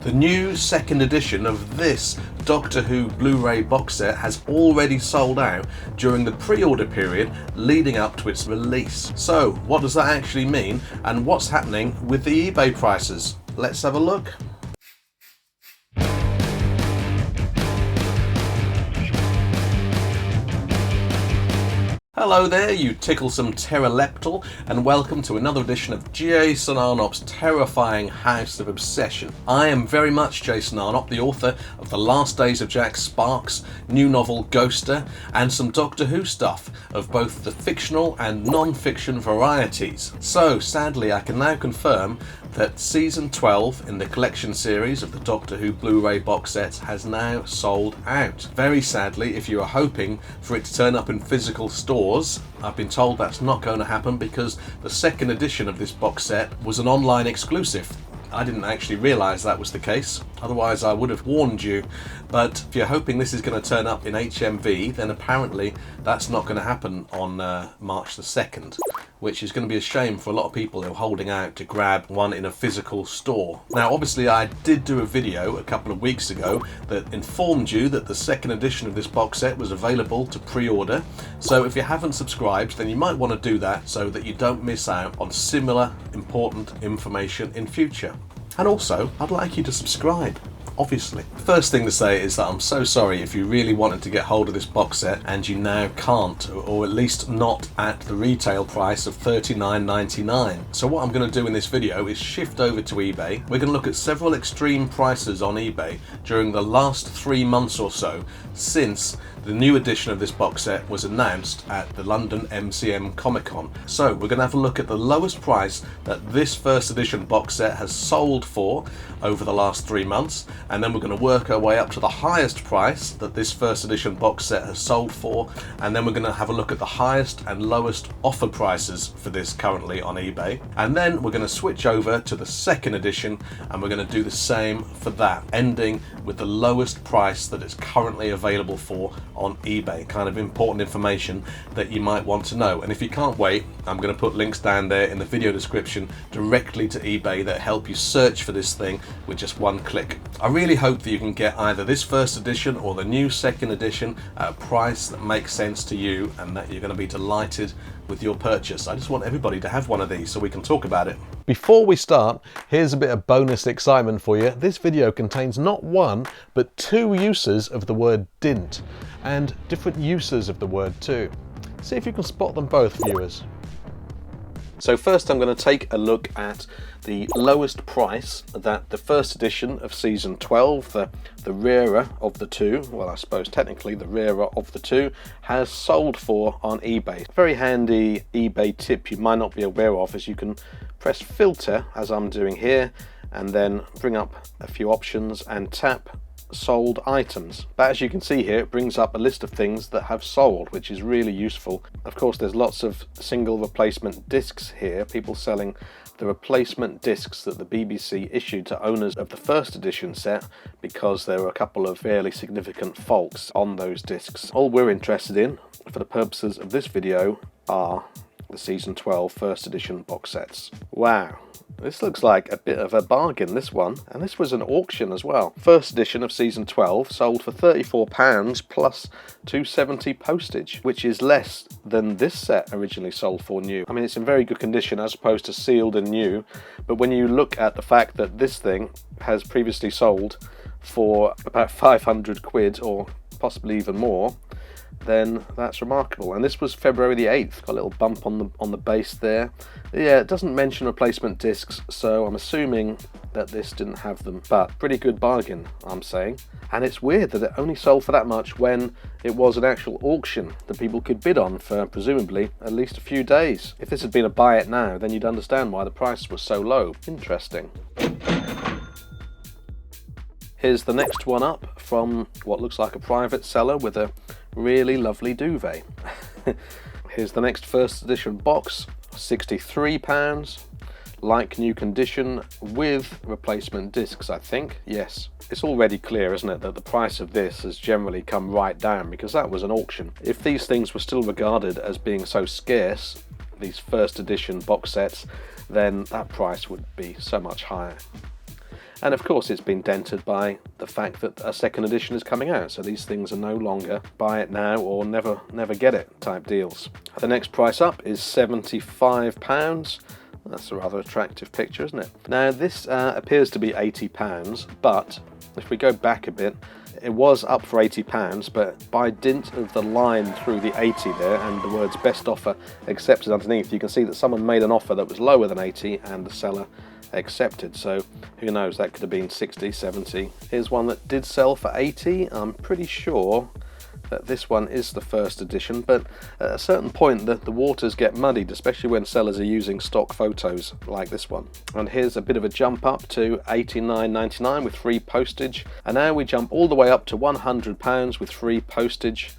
The new second edition of this Doctor Who Blu-ray box set has already sold out during the pre-order period leading up to its release. So what does that actually mean, and what's happening with the eBay prices? Let's have a look. Hello there, you ticklesome pteroleptal, and welcome to another edition of Jason Arnopp's terrifying House of Obsession. I am very much Jason Arnopp, the author of The Last Days of Jack Sparks, new novel Ghoster, and some Doctor Who stuff of both the fictional and non-fiction varieties. So sadly I can now confirm that Season 12 in the collection series of the Doctor Who Blu-ray box sets has now sold out. Very sadly, if you are hoping for it to turn up in physical stores, I've been told that's not going to happen because the second edition of this box set was an online exclusive. I didn't actually realise that was the case, otherwise I would have warned you. But if you're hoping this is going to turn up in HMV, then apparently that's not going to happen on March the 2nd, which is going to be a shame for a lot of people who are holding out to grab one in a physical store. Now obviously I did do a video a couple of weeks ago that informed you that the second edition of this box set was available to pre-order, so if you haven't subscribed then you might want to do that so that you don't miss out on similar important information in future. And also, I'd like you to subscribe, obviously. The first thing to say is that I'm so sorry if you really wanted to get hold of this box set and you now can't, or at least not at the retail price of $39.99. So what I'm going to do in this video is shift over to eBay. We're going to look at several extreme prices on eBay during the last 3 months or so since the new edition of this box set was announced at the London MCM Comic Con. So we're going to have a look at the lowest price that this first edition box set has sold for over the last 3 months, and then we're going to work our way up to the highest price that this first edition box set has sold for, and then we're going to have a look at the highest and lowest offer prices for this currently on eBay, and then we're going to switch over to the second edition and we're going to do the same for that, ending with the lowest price that it's currently available for on eBay. Kind of important information that you might want to know, and if you can't wait, I'm going to put links down there in the video description directly to eBay that help you search for this thing with just one click. I really hope that you can get either this first edition or the new second edition at a price that makes sense to you and that you're going to be delighted with your purchase. I just want everybody to have one of these so we can talk about it. Before we start, here's a bit of bonus excitement for you. This video contains not one but 2 uses of the word didn't, and different uses of the word too. See if you can spot them both, viewers. So first I'm going to take a look at the lowest price that the first edition of Season 12, the rarer of the two, well I suppose technically the rarer of the two, has sold for on eBay. Very handy eBay tip you might not be aware of is you can press filter, as I'm doing here, and then bring up a few options and tap sold items. But as you can see here, it brings up a list of things that have sold, which is really useful. Of course there's lots of single replacement discs here, people selling the replacement discs that the BBC issued to owners of the first edition set because there were a couple of fairly significant faults on those discs. All we're interested in for the purposes of this video are the Season 12 first edition box sets. Wow. This looks like a bit of a bargain, this one, and this was an auction as well. First edition of Season 12 sold for £34 plus £2.70 postage, which is less than this set originally sold for new. I mean, it's in very good condition as opposed to sealed and new, but when you look at the fact that this thing has previously sold for about 500 quid or possibly even more, then that's remarkable. And this was February the 8th, got a little bump on the base there. Yeah, it doesn't mention replacement discs, so I'm assuming that this didn't have them, but pretty good bargain, I'm saying. And it's weird that it only sold for that much when it was an actual auction that people could bid on for presumably at least a few days. If this had been a buy it now, then you'd understand why the price was so low. Interesting. Here's the next one up from what looks like a private seller with a really lovely duvet. Here's the next first edition box, £63, like new condition with replacement discs, I think. Yes, it's already clear, isn't it, that the price of this has generally come right down because that was an auction. If these things were still regarded as being so scarce, these first edition box sets, then that price would be so much higher. And of course it's been dented by the fact that a second edition is coming out, so these things are no longer buy it now or never get it type deals. The next price up is £75. That's a rather attractive picture, isn't it? Now this appears to be £80, but if we go back a bit, it was up for £80, but by dint of the line through the 80 there and the words best offer accepted underneath, you can see that someone made an offer that was lower than 80 and the seller accepted. So who knows, that could have been 60, 70. Here's one that did sell for 80. I'm pretty sure that this one is the first edition, but at a certain point the waters get muddied, especially when sellers are using stock photos like this one. And here's a bit of a jump up to £89.99 with free postage, and now we jump all the way up to £100 with free postage,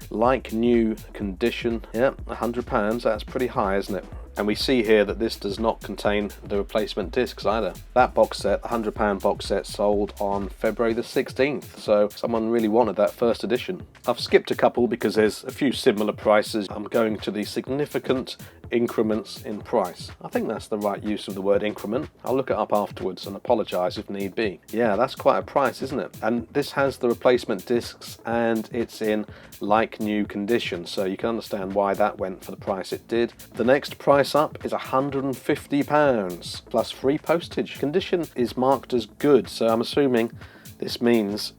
like new condition. Yeah, £100, that's pretty high, isn't it? And we see here that this does not contain the replacement discs either. That box set, the £100 box set, sold on February the 16th, so someone really wanted that first edition. I've skipped a couple because there's a few similar prices. I'm going to the significant increments in price. I think that's the right use of the word increment. I'll look it up afterwards and apologise if need be. Yeah, that's quite a price, isn't it? And this has the replacement discs and it's in like new condition, so you can understand why that went for the price it did. The next price up is £150 plus free postage. Condition is marked as good, so I'm assuming this means,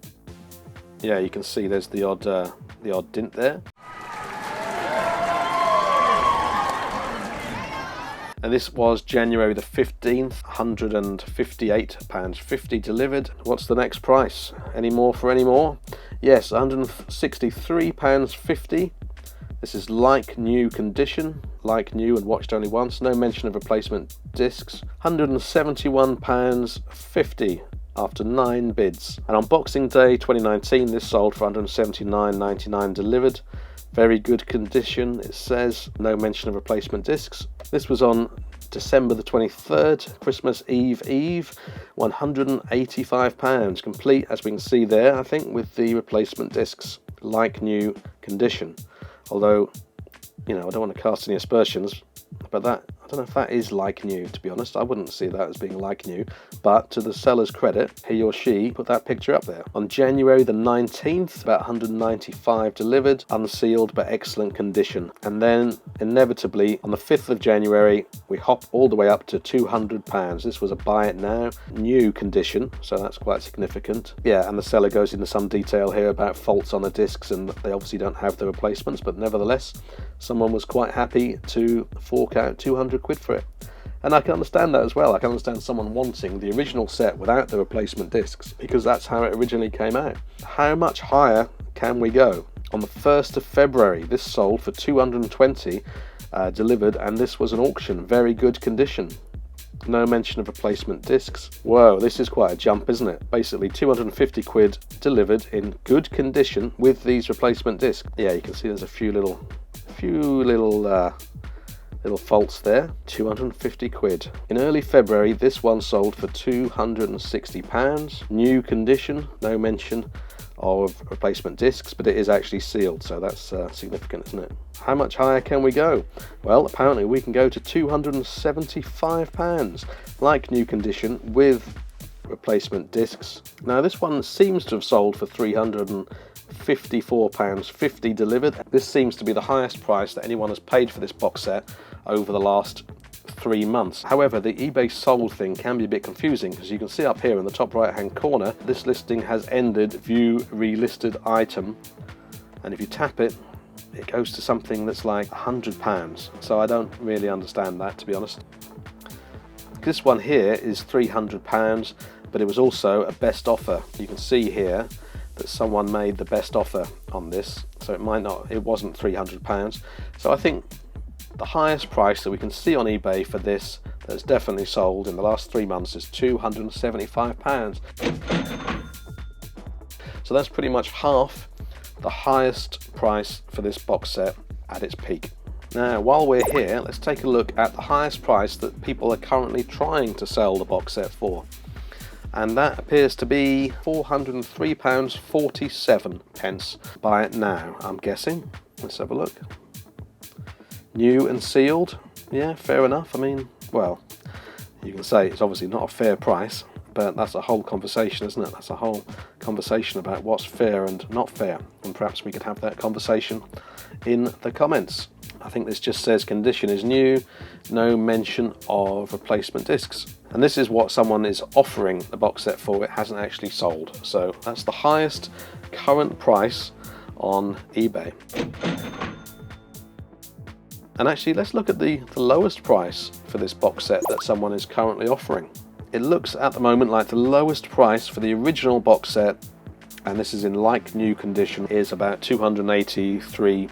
yeah, you can see there's the odd dint there. And this was January the 15th, £158.50 delivered. What's the next price? Any more for any more? Yes, £163.50. This is like new condition, like new and watched only once, no mention of replacement discs. £171.50 after 9 bids. And on Boxing Day 2019, this sold for £179.99 delivered. Very good condition, it says, no mention of replacement discs. This was on December the 23rd, Christmas Eve, £185, complete, as we can see there, I think, with the replacement discs, like new condition. Although, you know, I don't want to cast any aspersions, but that, I don't know if that is like new, to be honest. I wouldn't see that as being like new, but to the seller's credit, he or she put that picture up there. On January the 19th, about 195 delivered, unsealed but excellent condition. And then, inevitably, on the 5th of January, we hop all the way up to £200. This was a buy it now, new condition, so that's quite significant. Yeah, and the seller goes into some detail here about faults on the discs, and they obviously don't have the replacements, but nevertheless, someone was quite happy to fork out 200 quid for it. And I can understand that as well. I can understand someone wanting the original set without the replacement discs, because that's how it originally came out. How much higher can we go? On the 1st of February, this sold for 220 delivered, and this was an auction, very good condition. No mention of replacement discs. Whoa, this is quite a jump, isn't it? Basically 250 quid delivered in good condition with these replacement discs. Yeah, you can see there's a few little faults there. 250 quid. In early February, this one sold for £260. New condition, no mention of replacement discs, but it is actually sealed, so that's significant, isn't it? How much higher can we go? Well, apparently we can go to £275, like new condition with replacement discs. Now this one seems to have sold for £354.50 delivered. This seems to be the highest price that anyone has paid for this box set over the last 3 months. However, the eBay sold thing can be a bit confusing, because you can see up here in the top right hand corner, this listing has ended, view relisted item, and if you tap it, it goes to something that's like £100. So I don't really understand that, to be honest. This one here is £300, but it was also a best offer. You can see here that someone made the best offer on this, so it wasn't £300. So I think the highest price that we can see on eBay for this that's definitely sold in the last 3 months is £275. So that's pretty much half the highest price for this box set at its peak. Now, while we're here, let's take a look at the highest price that people are currently trying to sell the box set for. And that appears to be £403.47. Buy it now, I'm guessing. Let's have a look. New and sealed. Yeah, fair enough. I mean, well, you can say it's obviously not a fair price, But that's a whole conversation, isn't it? That's a whole conversation about what's fair and not fair, and perhaps we could have that conversation in the comments. I think this just says condition is new, no mention of replacement discs. And this is what someone is offering the box set for. It hasn't actually sold. So that's the highest current price on eBay. And actually, let's look at the lowest price for this box set that someone is currently offering. It looks at the moment like the lowest price for the original box set, and this is in like new condition, is about £283.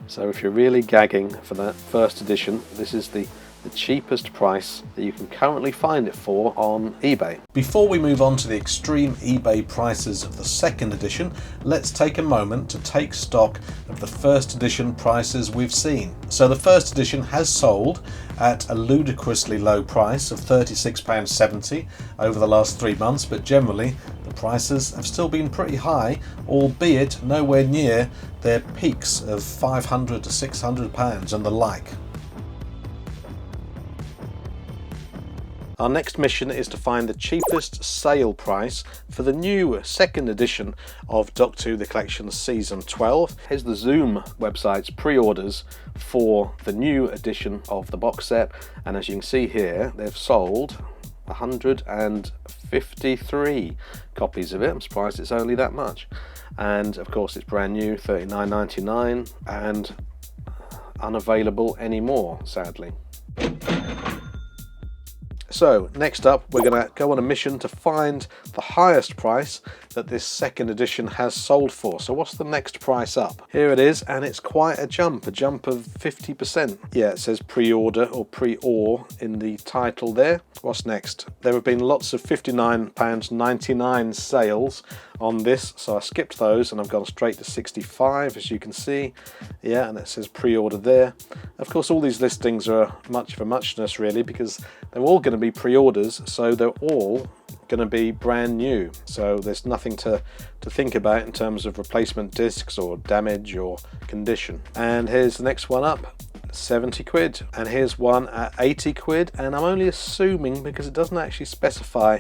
So if you're really gagging for that first edition, this is the cheapest price that you can currently find it for on eBay. Before we move on to the extreme eBay prices of the second edition, let's take a moment to take stock of the first edition prices we've seen. So the first edition has sold at a ludicrously low price of £36.70 over the last 3 months, but generally the prices have still been pretty high, albeit nowhere near their peaks of £500 to £600 and the like. Our next mission is to find the cheapest sale price for the new second edition of Doctor Who The Collection Season 12. Here's the Zoom website's pre-orders for the new edition of the box set, and as you can see here, they've sold 153 copies of it. I'm surprised it's only that much. And of course it's brand new, $39.99, and unavailable anymore, sadly. So next up, we're going to go on a mission to find the highest price that this second edition has sold for. So what's the next price up? Here it is, and it's quite a jump of 50%. Yeah, it says pre-order or pre-or in the title there. What's next? There have been lots of £59.99 sales on this, so I skipped those and I've gone straight to 65, as you can see. Yeah, and it says pre-order there. Of course, all these listings are much of a muchness really, because they're all going to be pre-orders, so they're all going to be brand new, so there's nothing to think about in terms of replacement discs or damage or condition. And here's the next one up, 70 quid, and here's one at 80 quid, and I'm only assuming because it doesn't actually specify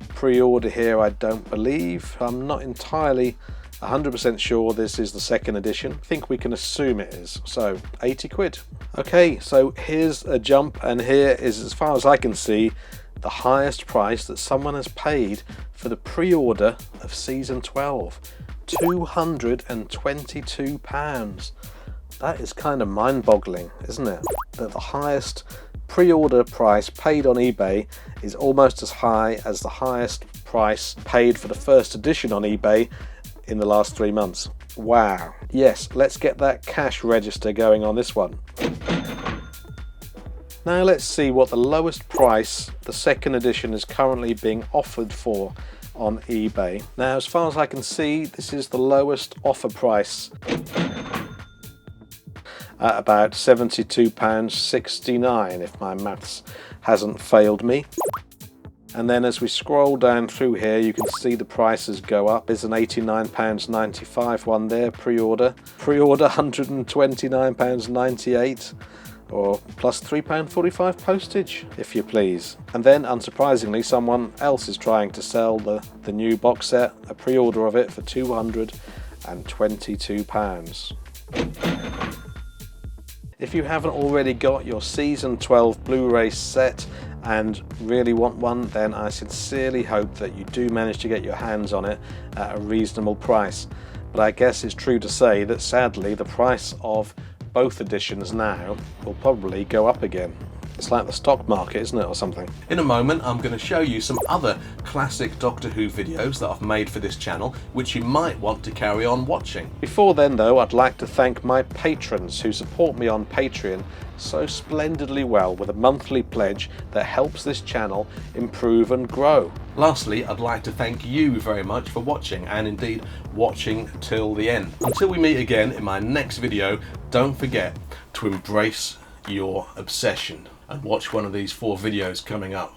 pre-order here, I don't believe. I'm not entirely 100% sure this is the second edition. I think we can assume it is, so 80 quid. Okay, so here's a jump, and here is, as far as I can see, the highest price that someone has paid for the pre-order of season 12, £222. That is kind of mind-boggling, isn't it? That the highest pre-order price paid on eBay is almost as high as the highest price paid for the first edition on eBay in the last 3 months. Wow. Yes, let's get that cash register going on this one. Now let's see what the lowest price the second edition is currently being offered for on eBay. Now, as far as I can see, this is the lowest offer price at about £72.69, if my maths hasn't failed me. And then as we scroll down through here, you can see the prices go up. There's an £89.95 one there, pre-order. Pre-order £129.98. or plus £3.45 postage, if you please. And then, unsurprisingly, someone else is trying to sell the new box set, a pre-order of it for £222. If you haven't already got your Season 12 Blu-ray set and really want one, then I sincerely hope that you do manage to get your hands on it at a reasonable price. But I guess it's true to say that sadly the price of both editions now will probably go up again. It's like the stock market, isn't it, or something? In a moment, I'm going to show you some other classic Doctor Who videos that I've made for this channel, which you might want to carry on watching. Before then, though, I'd like to thank my patrons who support me on Patreon so splendidly well with a monthly pledge that helps this channel improve and grow. Lastly, I'd like to thank you very much for watching, and indeed watching till the end. Until we meet again in my next video, don't forget to embrace your obsession and watch one of these 4 videos coming up.